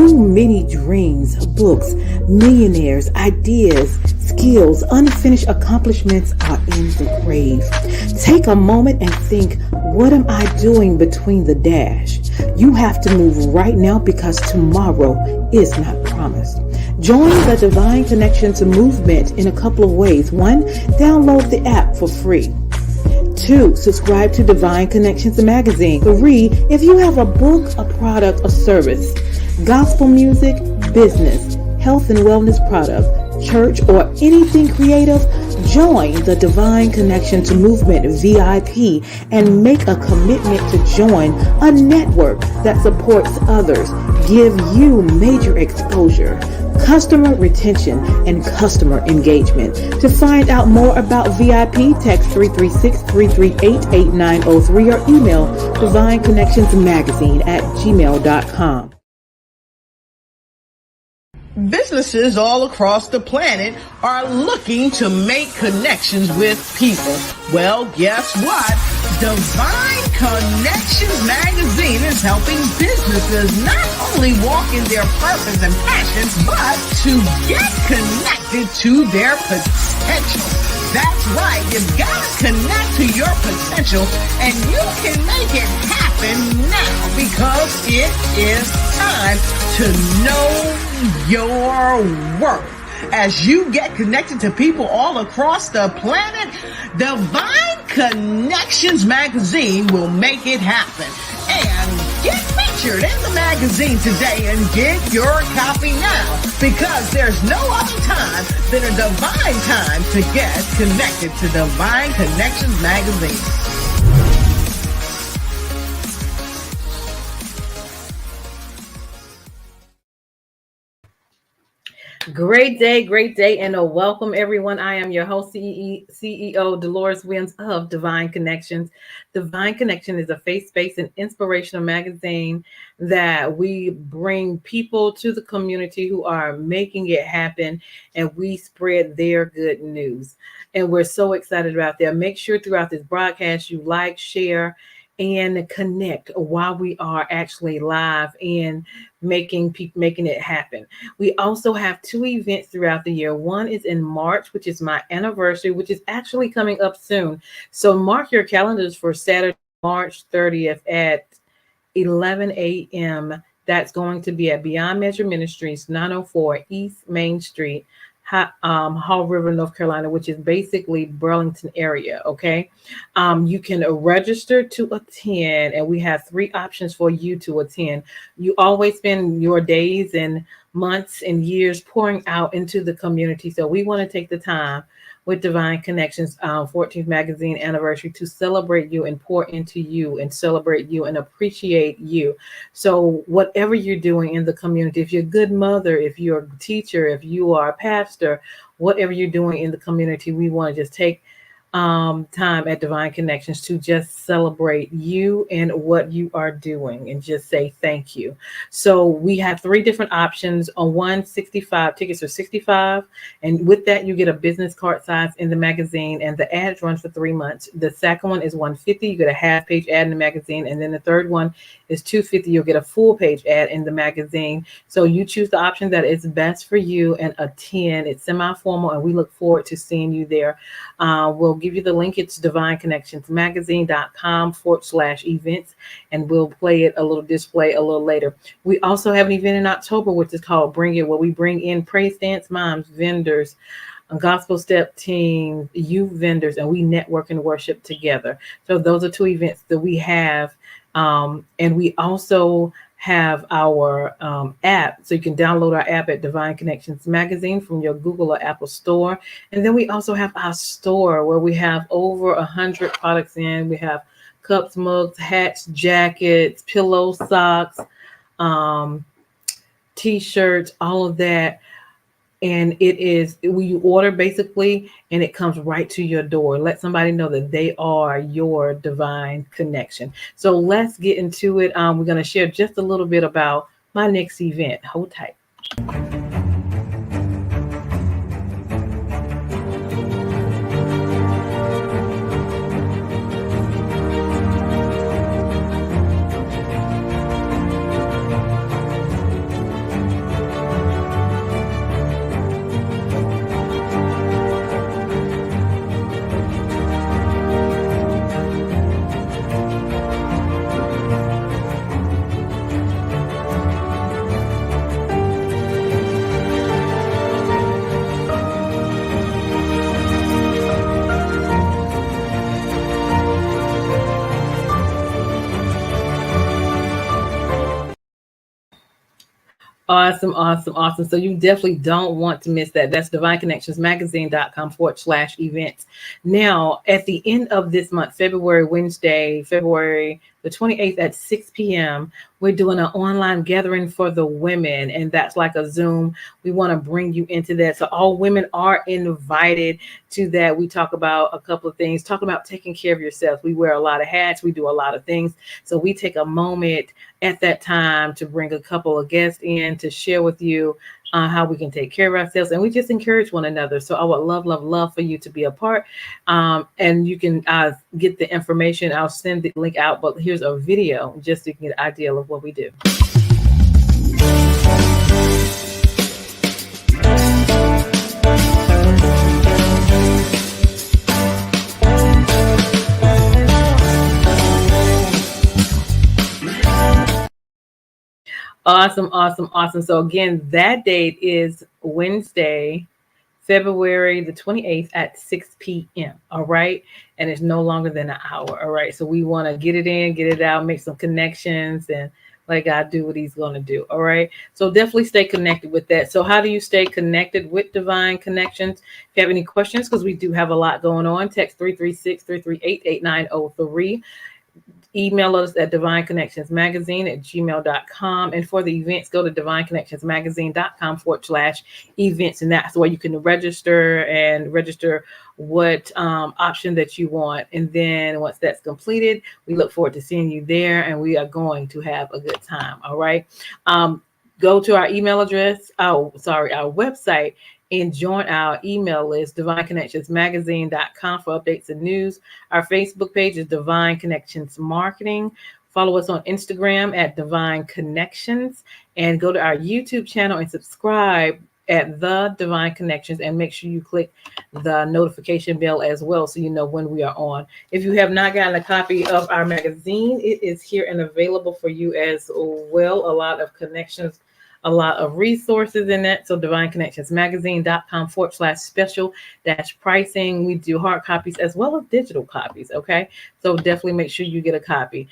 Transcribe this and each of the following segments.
Too many dreams, books, millionaires, ideas, skills, unfinished accomplishments are in the grave. Take a moment and think, what am I doing between the dash? You have to move right now because tomorrow is not promised. Join the Divine Connections movement in a couple of ways. 1, download the app for free. 2, subscribe to Divine Connections magazine. 3, if you have a book, a product, a service, gospel music, business, health and wellness product, church, or anything creative, join the Divine Connections Movement VIP and make a commitment to join a network that supports others, give you major exposure, customer retention, and customer engagement. To find out more about VIP, text 336-338-8903 or email divineconnectionsmagazine@gmail.com. Businesses all across the planet are looking to make connections with people. Well, guess what? Divine Connections magazine is helping businesses not only walk in their purpose and passions, but to get connected to their potential. That's right. You've got to connect to your potential, and you can make it happen now because it is time to know your worth. As you get connected to people all across the planet, Divine Connections magazine will make it happen. And get featured in the magazine today and get your copy now, because there's no other time than a divine time to get connected to Divine Connections magazine. Great day, and a welcome everyone. I am your host, CEO Deloris Williams of Divine Connections. Divine Connection is a faith-based and inspirational magazine that we bring people to the community who are making it happen, and we spread their good news. And we're so excited about that. Make sure throughout this broadcast you like, share, and connect while we are actually live and making it happen. We also have 2 events throughout the year. One is in March, which is my anniversary, which is actually coming up soon. So mark your calendars for Saturday, March 30th at 11 a.m. That's going to be at Beyond Measure Ministries, 904 East Main Street, Hall River, North Carolina, which is basically Burlington area. Okay. You can register to attend, and we have 3 options for you to attend. You always spend your days and months and years pouring out into the community. So we want to take the time with Divine Connections 14th magazine anniversary to celebrate you and pour into you and celebrate you and appreciate you. So whatever you're doing in the community, if you're a good mother, if you're a teacher, if you are a pastor, whatever you're doing in the community, we want to just take time at Divine Connections to just celebrate you and what you are doing and just say thank you. So we have 3 different options. On one, 65 tickets are 65, and with that you get a business card size in the magazine, and the ads run for 3 months. The second one is 150, you get a half page ad in the magazine, and then the third one is 250, you'll get a full page ad in the magazine. So you choose the option that is best for you and attend. It's semi-formal, and we look forward to seeing you there. We'll give you the link. It's divineconnectionsmagazine.com/events, and we'll play it display a little later. We also have an event in October, which is called Bring It, where we bring in praise dance moms, vendors, gospel step teams, youth vendors, and we network and worship together. So those are 2 events that we have. And we also have our app, so you can download our app at Divine Connections Magazine from your Google or Apple store. And then we also have our store where we have over 100 products in. We have cups, mugs, hats, jackets, pillows, socks, t-shirts, all of that. And it is, you order basically, and it comes right to your door. Let somebody know that they are your divine connection. So let's get into it. We're going to share just a little bit about my next event. Hold tight. Awesome, awesome, awesome. So you definitely don't want to miss that. That's divineconnectionsmagazine.com/events. Now, at the end of this month, February, Wednesday, February the 28th at 6 p.m., we're doing an online gathering for the women, and that's like a Zoom. We want to bring you into that. So all women are invited to that. We talk about a couple of things, talk about taking care of yourself. We wear a lot of hats, we do a lot of things. So we take a moment at that time to bring a couple of guests in to share with you how we can take care of ourselves, and we just encourage one another. So I would love, love, love for you to be a part. And you can get the information. I'll send the link out, but here's a video just so you can get an idea of what we do. Awesome, awesome, awesome. So again, that date is Wednesday, February the 28th at 6 p.m. All right. And it's no longer than an hour. All right. So we want to get it in, get it out, make some connections, and let God do what he's going to do. All right. So definitely stay connected with that. So how do you stay connected with Divine Connections? If you have any questions, because we do have a lot going on, text 336-338-8903. Email us at divineconnectionsmagazine@gmail.com. And for the events, go to divineconnectionsmagazine.com/events. And that's where you can register what option that you want. And then once that's completed, we look forward to seeing you there, and we are going to have a good time. All right. Go to our email address, our website, and join our email list, divineconnectionsmagazine.com, for updates and news. Our Facebook page is Divine Connections Marketing. Follow us on Instagram at Divine Connections, and go to our YouTube channel and subscribe at The Divine Connections, and make sure you click the notification bell as well so you know when we are on. If you have not gotten a copy of our magazine, it is here and available for you as well. A lot of connections, a lot of resources in that. So divineconnectionsmagazine.com/special-pricing. We do hard copies as well as digital copies. Okay. So definitely make sure you get a copy.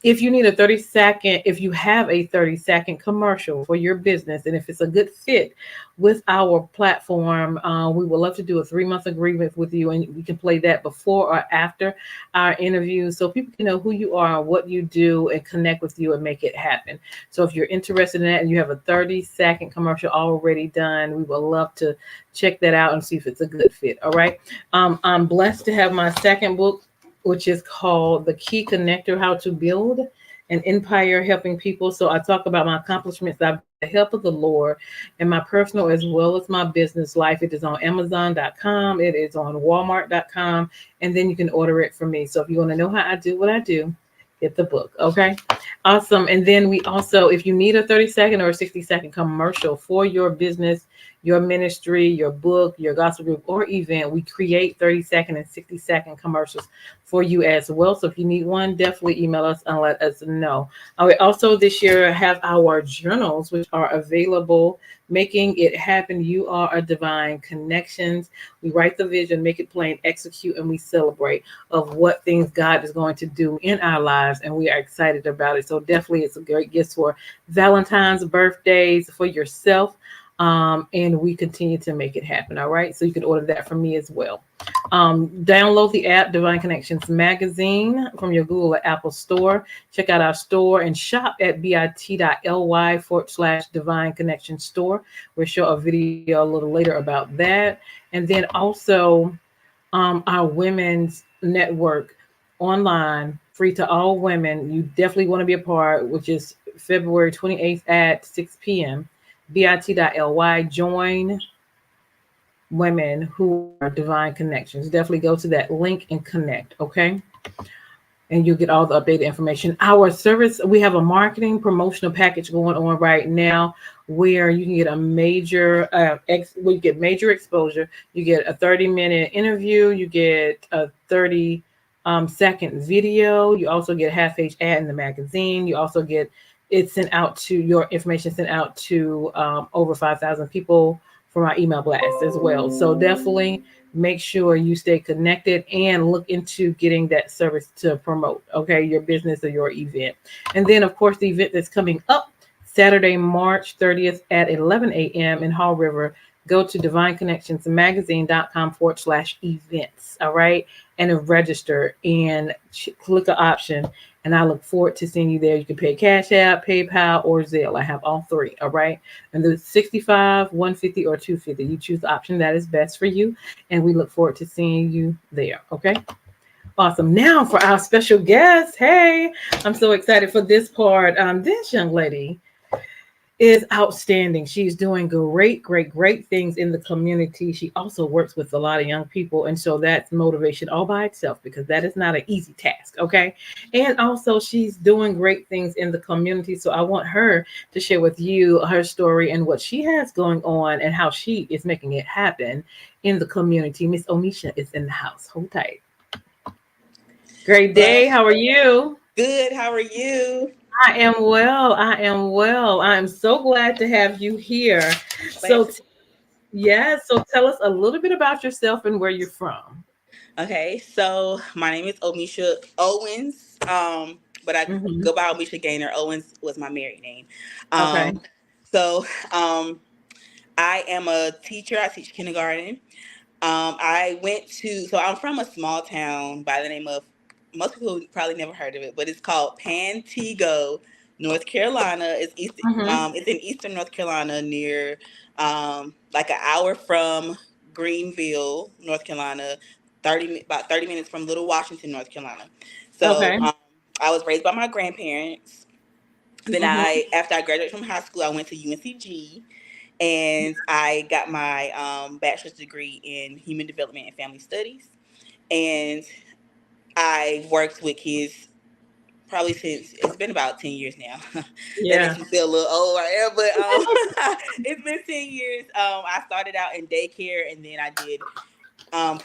If you need a 30-second, if you have a 30-second commercial for your business, and if it's a good fit with our platform, we would love to do a 3-month agreement with you, and we can play that before or after our interview so people can know who you are, what you do, and connect with you and make it happen. So if you're interested in that and you have a 30-second commercial already done, we would love to check that out and see if it's a good fit. All right. I'm blessed to have my second book, which is called The Key Connector: How to Build an Empire Helping People. So I talk about my accomplishments I've the help of the Lord in my personal as well as my business life. It is on Amazon.com. It is on Walmart.com. And then you can order it from me. So if you want to know how I do what I do, get the book. Okay. Awesome. And then we also, if you need a 30-second or a 60-second commercial for your business, your ministry, your book, your gospel group, or event, we create 30-second and 60-second commercials for you as well. So if you need one, definitely email us and let us know. We also this year have our journals, which are available. Making It Happen. You Are a Divine Connections. We write the vision, make it plain, execute, and we celebrate of what things God is going to do in our lives, and we are excited about it. So definitely it's a great gift for Valentine's, birthdays, for yourself. And we continue to make it happen. All right. So you can order that from me as well. Download the app Divine Connections Magazine from your Google or Apple store. Check out our store and shop at bit.ly/Divine Connections store. We'll show a video a little later about that. And then also our women's network online, free to all women. You definitely want to be a part, which is February 28th at 6 p.m. bit.ly, join women who are Divine Connections. Definitely go to that link and connect. Okay. And you'll get all the updated information. Our service, we have a marketing promotional package going on right now where you can get a major, you get major exposure. You get a 30-minute interview. You get a 30-second video. You also get a half-page ad in the magazine. You also get it's sent out to your information sent out to over 5,000 people from our email blast as well. So definitely make sure you stay connected and look into getting that service to promote, okay, your business or your event. And then, of course, the event that's coming up Saturday, March 30th at 11 a.m. in Hall River. Go to divineconnectionsmagazine.com/events. All right. And register and click an option. And I look forward to seeing you there. You can pay Cash App, PayPal, or Zelle. I have all three. All right. And the 65, 150, or 250. You choose the option that is best for you. And we look forward to seeing you there. Okay. Awesome. Now for our special guest. Hey, I'm so excited for this part. This young lady is outstanding. She's doing great, great, great things in the community. She also works with a lot of young people. And so that's motivation all by itself because that is not an easy task. Okay. And also, she's doing great things in the community. So I want her to share with you her story and what she has going on and how she is making it happen in the community. Miss Omesha is in the house. Hold tight. Great day. Well, How are you? good. How are you? I am well. I am well. I am so glad to have you here. Glad So, to. yes. So, tell us a little bit about yourself and where you're from. Okay, so my name is Omesha Owens, but I Hmm. go by Omesha Gaynor. Owens was my married name. Okay. Um, so I am a teacher. I teach kindergarten. So I'm from a small town by the name of, most people probably never heard of it, but it's called Pantego, North Carolina. Hmm. It's in eastern North Carolina near, like an hour from Greenville, North Carolina, about 30 minutes from Little Washington, North Carolina. So, Okay. I was raised by my grandparents. Then Hmm. after I graduated from high school, I went to UNCG and I got my bachelor's degree in human development and family studies. And I worked with kids probably since, it's been about 10 years now. That Yeah. makes me feel a little old right there, but it's been 10 years. I started out in daycare and then I did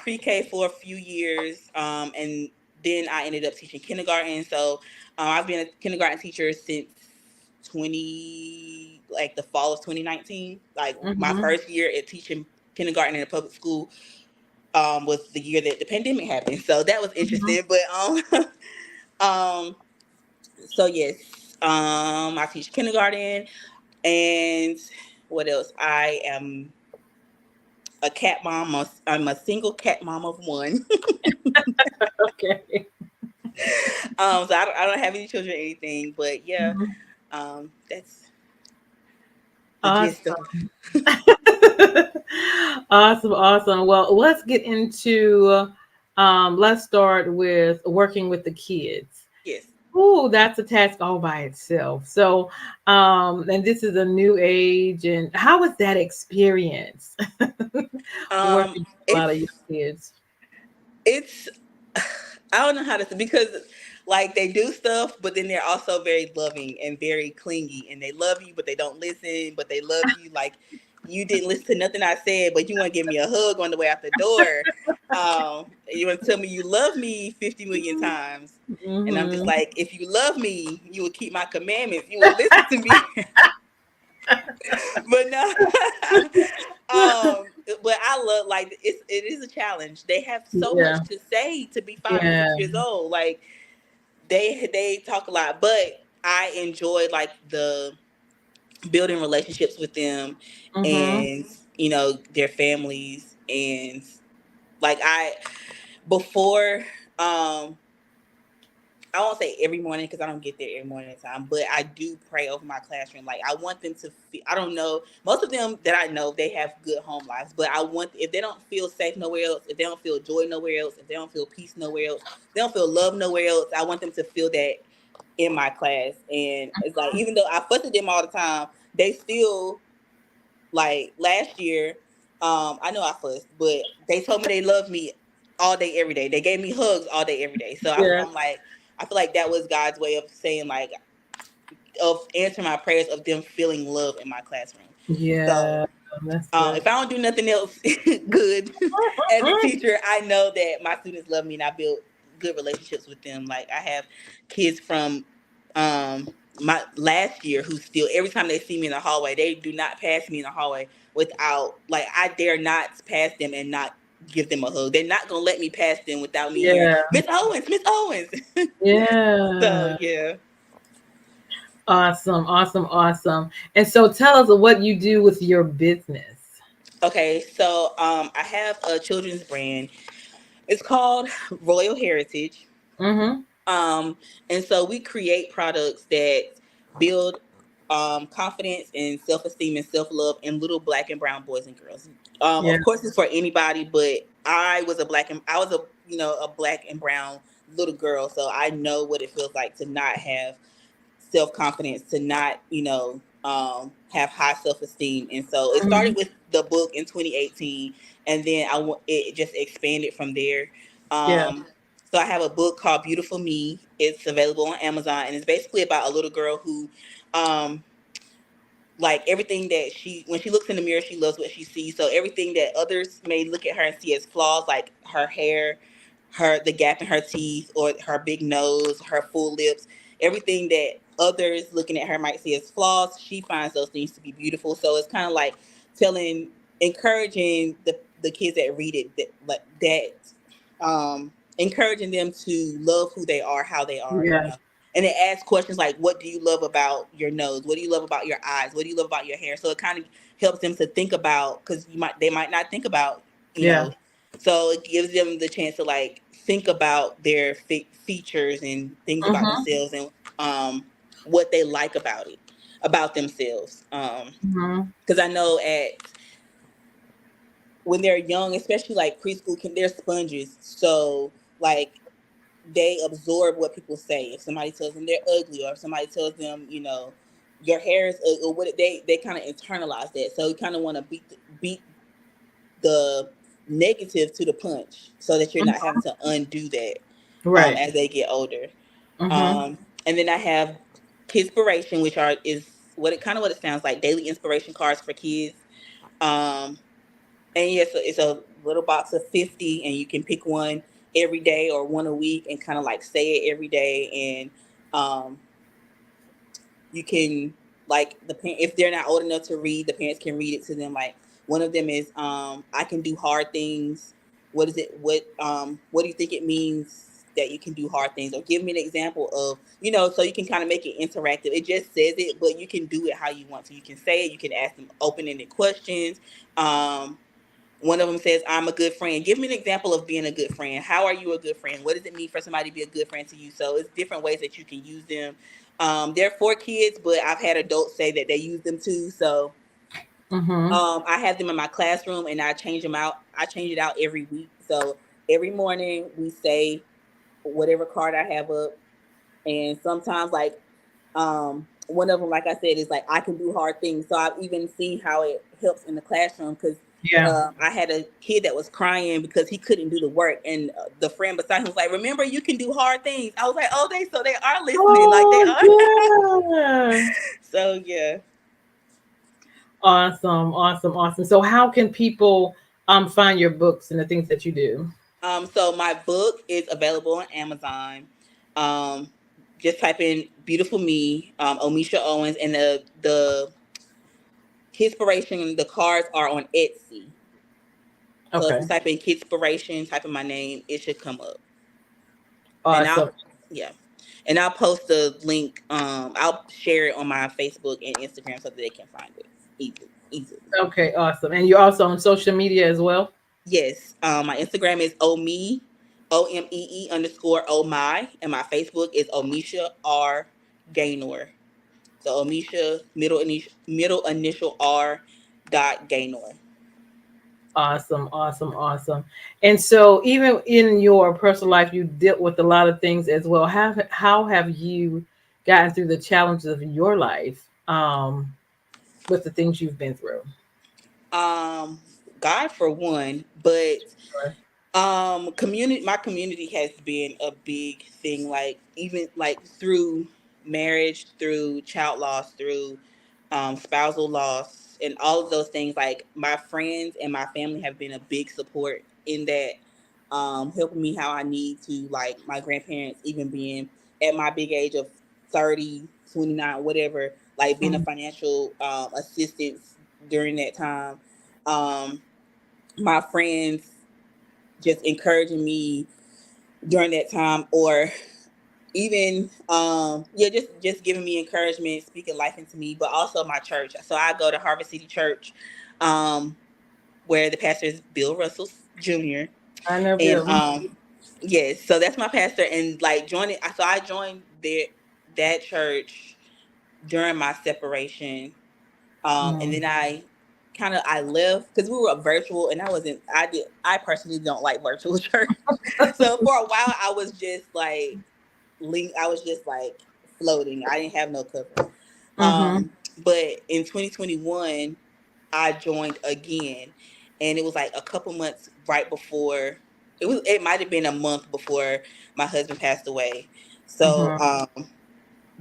pre-K for a few years, and then I ended up teaching kindergarten. So I've been a kindergarten teacher since like the fall of 2019. Like my Hmm. first year at teaching kindergarten in a public school was the year that the pandemic happened. So that was Hmm. interesting. But um, so yes, I teach kindergarten, and what else? I am a cat mom. I'm a single cat mom of one. Okay. So I don't have any children or anything, but yeah, Mhm. that's the gist of. Awesome. Awesome. Awesome. Well, let's get into, let's start with working with the kids. Yes. Ooh, that's a task all by itself. So, and this is a new age. And how was that experience Um, working with a lot of young it's kids? it's I don't know how to, because like they do stuff, but then they're also very loving and very clingy, and they love you, but they don't listen, but they love you. Like you didn't listen to nothing I said, but you want to give me a hug on the way out the door. You want to tell me you love me 50 million times. And I'm just Hmm. like, if you love me, you would keep my commandments. You would listen to me. But no. But I love, like, it is a challenge. They have so Yeah. much to say to be 5 and 6 Yeah. years old. Like they talk a lot, but I enjoy like the building relationships with them, Hmm. and their families, and like I before I won't say every morning because I don't get there every morning at time, but I do pray over my classroom. Like I want them to feel, I don't know, most of them that I know, they have good home lives, but I want, if they don't feel safe nowhere else, if they don't feel joy nowhere else, if they don't feel peace nowhere else, if they don't feel love nowhere else, I want them to feel that in my class. And it's like, even though I fuss at them all the time, they still, like last year, I know I fussed, but they told me they love me all day, every day. They gave me hugs all day, every day. So Yeah. I'm like, I feel like that was God's way of saying, like, of answering my prayers of them feeling love in my classroom. So Yeah. That's good. if I don't do nothing else good as a teacher, I know that my students love me and I build good relationships with them. Like I have kids from my last year who still, every time they see me in the hallway, they do not pass me in the hallway without, like, I dare not pass them and not give them a hug. They're not gonna let me pass them without me hearing Yeah. Miss Owens, Miss Owens. So Yeah. yeah. Awesome, awesome, awesome. And so tell us what you do with your business. Okay, so I have a children's brand. It's called Royal Heritage. Mm-hmm. Um, and so we create products that build confidence and self esteem and self love in little black and brown boys and girls. Yeah. Of course, it's for anybody, but I was a a black and brown little girl, so I know what it feels like to not have self confidence, to not have high self esteem. And so it Mm-hmm. started with the book in 2018, and then it just expanded from there. Yeah. So I have a book called Beautiful Me. It's available on Amazon, and it's basically about a little girl who um, like everything that when she looks in the mirror, she loves what she sees. So everything that others may look at her and see as flaws, like her hair, the gap in her teeth, or her big nose, her full lips, everything that others looking at her might see as flaws, she finds those things to be beautiful. So it's kind of like telling encouraging the kids that read it, encouraging them to love who they are, how they are, Yeah. and it asks questions like, what do you love about your nose? What do you love about your eyes? What do you love about your hair? So it kind of helps them to think about, because they might not think about, you Yeah. know. So it gives them the chance to like think about their features and things about Mm-hmm. themselves, and what they like about themselves. Mm-hmm. Because I know when they're young, especially like preschool, they're sponges. So like they absorb what people say. If somebody tells them they're ugly, or if somebody tells them, your hair is ugly, or what, they kind of internalize that. So you kind of want to beat the negative to the punch, so that you're not having to undo that Right. as they get older. Mm-hmm. And then I have Kidspiration, which is what it sounds like, daily inspiration cards for kids. Um, and yes, it's a little box of 50, and you can pick one every day or one a week, and kind of like say it every day. And um, you can, like, if they're not old enough to read, the parents can read it to them. Like, one of them is, I can do hard things. What is it? What do you think it means that you can do hard things? Or give me an example of, so you can kind of make it interactive. It just says it, but you can do it how you want to. You can say it. You can ask them open-ended questions. Um, One of them says, I'm a good friend. Give me an example of being a good friend. How are you a good friend? What does it mean for somebody to be a good friend to you? So it's different ways that you can use them. They're for kids, but I've had adults say that they use them too. So Mm-hmm. I have them in my classroom, and I change them out. I change it out every week. So every morning we say whatever card I have up. And sometimes, like, one of them, like I said, is like, I can do hard things. So I've even seen how it helps in the classroom, because Yeah. I had a kid that was crying because he couldn't do the work, and the friend beside him was like, remember, you can do hard things. I was like, oh, they are listening, like they Oh, are. yeah. So yeah. Awesome, awesome, awesome. So how can people find your books and the things that you do? So my book is available on Amazon. um just type in Beautiful Me, Omesha Owens, and the Kidspiration, the cards are on Etsy. So if you Okay. type in Kidspiration, type in my name, it should come up. And Awesome. yeah, and I'll post the link. I'll share it on my Facebook and Instagram so that they can find it easily. Okay, awesome. And you're also on social media as well? Yes, my Instagram is OMEE_oh my, and my Facebook is Omesha R Gaynor. So Omesha, middle initial R dot Gaynor. Awesome, awesome, awesome. And so even in your personal life, you dealt with a lot of things as well. How have you gotten through the challenges of your life with the things you've been through? Um, God for one, but Sure. community my community has been a big thing, like even like through marriage, through child loss, through spousal loss, and all of those things. Like, my friends and my family have been a big support in that, helping me how I need to, like my grandparents, even being at my big age of 30, 29, whatever, like being a Mhm. financial assistance during that time. um my friends just encouraging me during that time, or even yeah, just giving me encouragement, speaking life into me, but also my church. So I go to Harvest City Church, um where the pastor is Bill Russell Jr. I know And Bill. yes, so that's my pastor. And like joining, so I joined that church during my separation. And then I left because we were virtual, and I personally don't like virtual church. So for a while I was just like I was just like floating. I didn't have no cover. Mm-hmm. But in 2021 I joined again, and it was like a couple months right before, it might have been a month before my husband passed away. So Mm-hmm.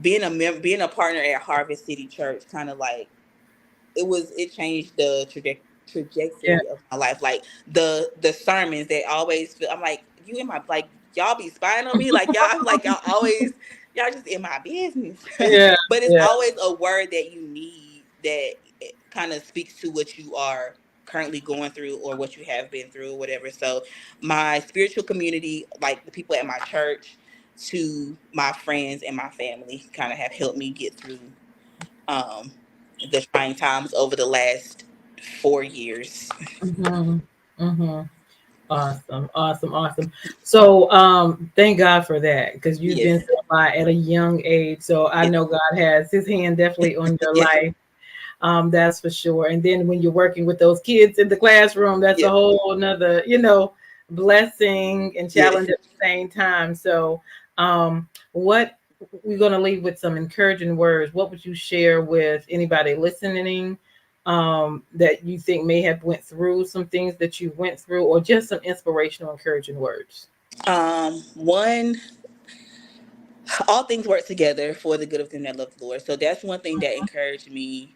being a partner at Harvest City Church kind of like it changed the Yeah. trajectory of my life. Like the sermons that always feel, I'm like, you in my, like, y'all be spying on me, like y'all, I'm like, y'all just in my business. Yeah. But it's Yeah. always a word that you need that kind of speaks to what you are currently going through or what you have been through or whatever. So my spiritual community, like the people at my church, to my friends and my family, kind of have helped me get through um, the trying times over the last 4 years. Mm-hmm. Mm-hmm. Awesome, awesome, awesome. So, thank God for that because you've Yes. been through a lot at a young age. So I Yes. know God has His hand definitely on your Yes. life. That's for sure. And then when you're working with those kids in the classroom, that's a Yes. whole another, blessing and Yes. challenge at the same time. So, what we're going to leave with some encouraging words. What would you share with anybody listening? That you think may have went through some things that you went through, or just some inspirational, encouraging words. One, all things work together for the good of them that love the Lord. So that's one thing that encouraged me.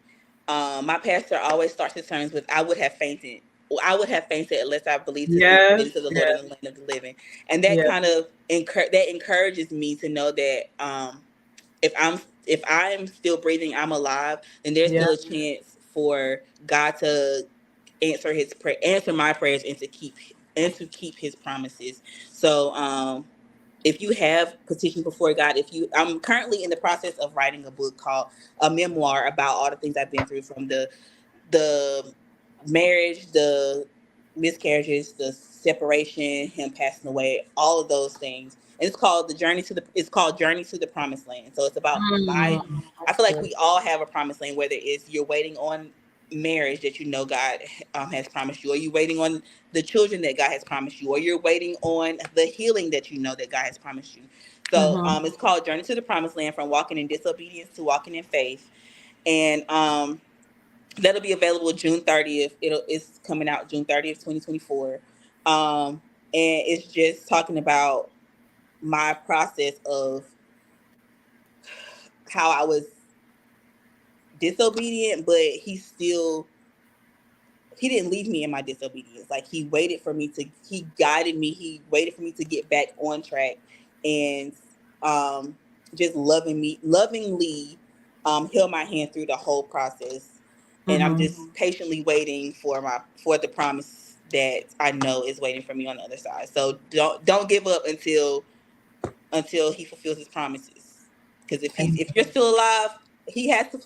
My pastor always starts his sermons with, "I would have fainted. I would have fainted unless I believed to see the Yes, goodness of the Lord in yes, the land of the living." And that yes, kind of that encourages me to know that if I'm still breathing, I'm alive, then there's yes. still a chance for God to answer my prayers, and to keep His promises. So if you have petitioned before God, I'm currently in the process of writing a book called a memoir about all the things I've been through, from the marriage, the miscarriages, the separation, him passing away, all of those things. And it's called Journey to the Promised Land. So it's about Mm, I that's feel like good. we all have a promised land, whether it's you're waiting on marriage that you know God has promised you, or you're waiting on the children that God has promised you, or you're waiting on the healing that you know that God has promised you. So Mm-hmm. it's called Journey to the Promised Land, from walking in disobedience to walking in faith. And that'll be available June 30th. It's coming out June 30th, 2024. And it's just talking about my process of how I was disobedient, but he didn't leave me in my disobedience. Like, he guided me. He waited for me to get back on track, and um, just lovingly held my hand through the whole process. And I'm Mm-hmm. just patiently waiting for the promise that I know is waiting for me on the other side. So don't give up until he fulfills his promises. Because if you're still alive, he has to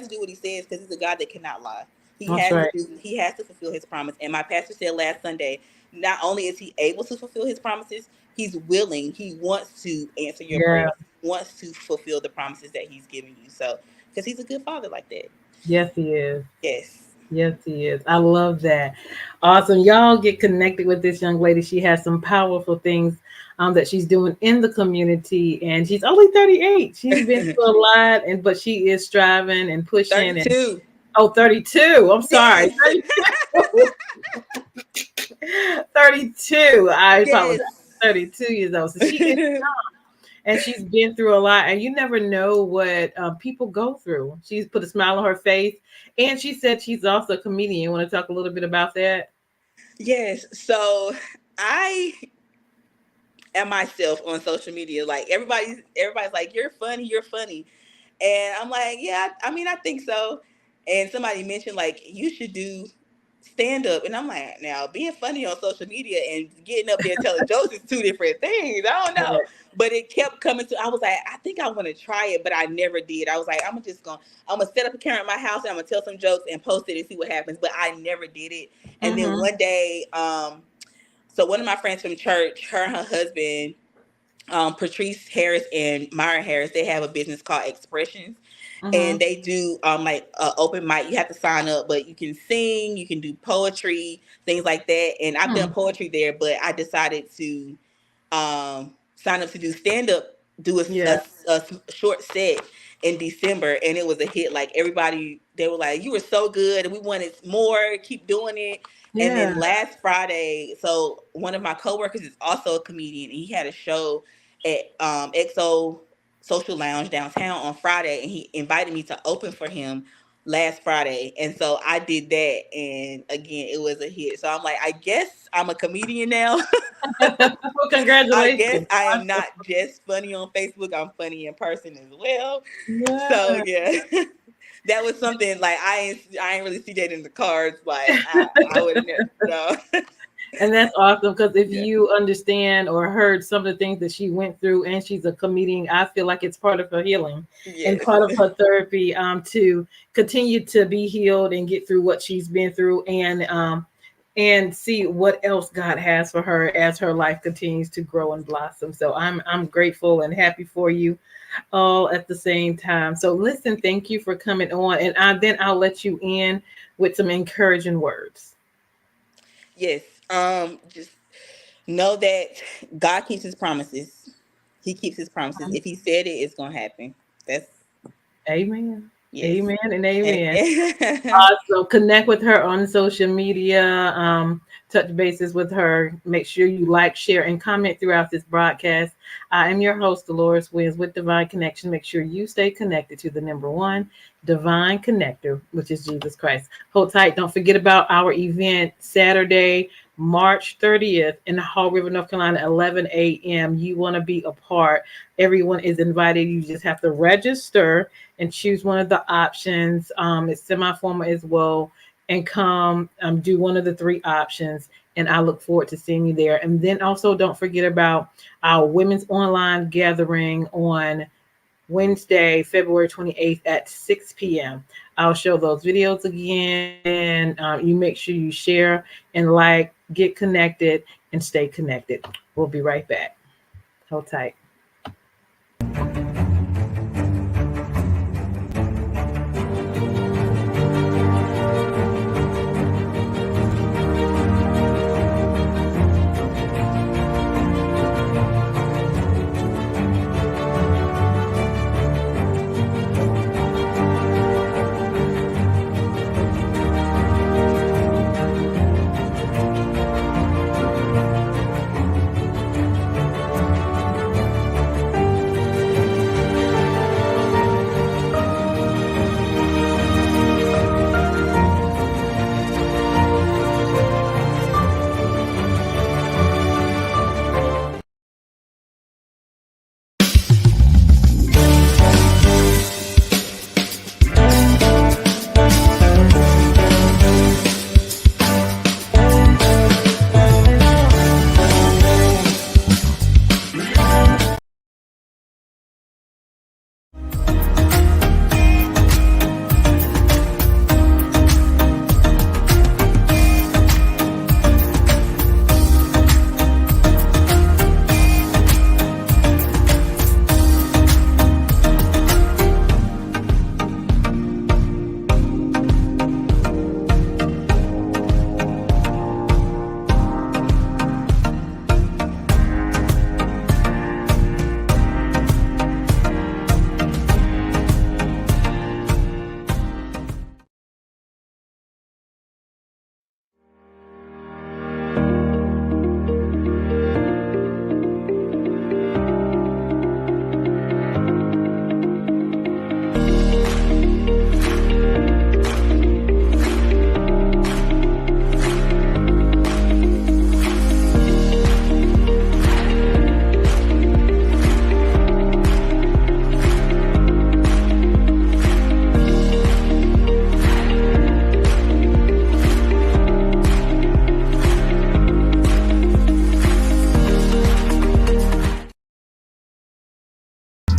do what he says, because he's a God that cannot lie. That's right. He has to fulfill his promise. And my pastor said last Sunday, not only is he able to fulfill his promises, he's willing. He wants to answer your Yeah. prayers. He wants to fulfill the promises that he's giving you. So, because he's a good father like that. Yes, he is. Yes. Yes, he is. I love that. Awesome. Y'all get connected with this young lady. She has some powerful things that she's doing in the community, and she's only 38. She's been through a lot, but she is striving and pushing. And 32. oh, 32. I'm sorry. Yes. 32. 32. I apologize. Yes. 32 years old. So she is, and she's been through a lot, and you never know what people go through. She's put a smile on her face, and she said she's also a comedian. You want to talk a little bit about that? Yes. So I am myself on social media. Like, everybody's like, you're funny. And I'm like, yeah, I mean, I think so. And somebody mentioned, like, you should do stand up. And I'm like, now, being funny on social media and getting up there telling jokes is two different things. I don't know. but it kept coming to. I was like, I think I want to try it, but I never did. I was like, I'm gonna set up a camera at my house and I'm gonna tell some jokes and post it and see what happens. But I never did it. And then Mm-hmm. one day, so one of my friends from church, her and her husband, Patrice Harris and Myra Harris, they have a business called Expressions, and Mm-hmm. they do like open mic. You have to sign up, but you can sing, you can do poetry, things like that. And I've done Hmm. poetry there, but I decided to sign up to do stand up, do Yeah. a short set in December, and it was a hit. Like everybody, they were like, "You were so good, and we wanted more. Keep doing it." And Yeah. then last Friday, so one of my coworkers is also a comedian, and he had a show at XO Social Lounge downtown on Friday, and he invited me to open for him last Friday. And so I did that, and again, it was a hit. So I'm like, I guess I'm a comedian now. Well, I guess congratulations. I am Awesome. not just funny on Facebook, I'm funny in person as well. So Yeah. yeah. That was something like I ain't really see that in the cards. Like I would never no. And that's awesome because if Yeah. you understand or heard some of the things that she went through, and she's a comedian, I feel like it's part of her healing and Yes. part of her therapy to continue to be healed and get through what she's been through, and see what else God has for her as her life continues to grow and blossom. So I'm grateful and happy for you all at the same time. So listen, thank you for coming on, and then I'll let you in with some encouraging words. Yes. Just know that God keeps his promises. He keeps his promises. If he said it, it's gonna happen. That's Amen. yes. Amen and amen. Amen. So connect with her on social media, touch bases with her. Make sure you like, share, and comment throughout this broadcast. I am your host, Deloris Williams with Divine Connection. Make sure you stay connected to the number one divine connector, which is Jesus Christ. Hold tight. Don't forget about our event Saturday, March 30th in Hall River, North Carolina, 11 a.m. You want to be a part. Everyone is invited. You just have to register and choose one of the options. It's semi-formal as well, and come do one of the three options. And I look forward to seeing you there. And then also don't forget about our women's online gathering on Wednesday, February 28th at 6 p.m. I'll show those videos again. You make sure you share and like, get connected, and stay connected. We'll be right back. Hold tight.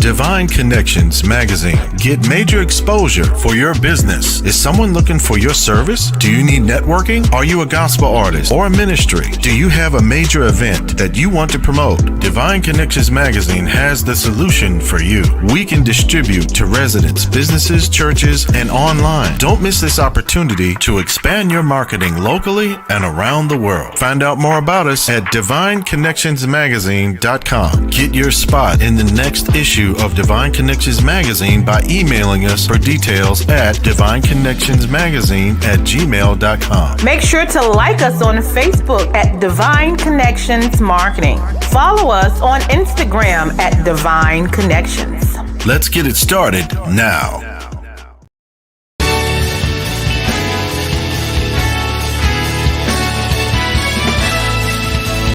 Divine Connections magazine. Get major exposure for your business. Is someone looking for your service? Do you need networking? Are you a gospel artist or a ministry? Do you have a major event that you want to promote? Divine Connections magazine has the solution for you. We can distribute to residents, businesses, churches, and online. Don't miss this opportunity to expand your marketing locally and around the world. Find out more about us at divineconnectionsmagazine.com. Get your spot in the next issue of Divine Connections magazine by emailing us for details at divineconnectionsmagazine@gmail.com. Make sure to like us on Facebook at Divine Connections Marketing. Follow us on Instagram at Divine Connections. Let's get it started now.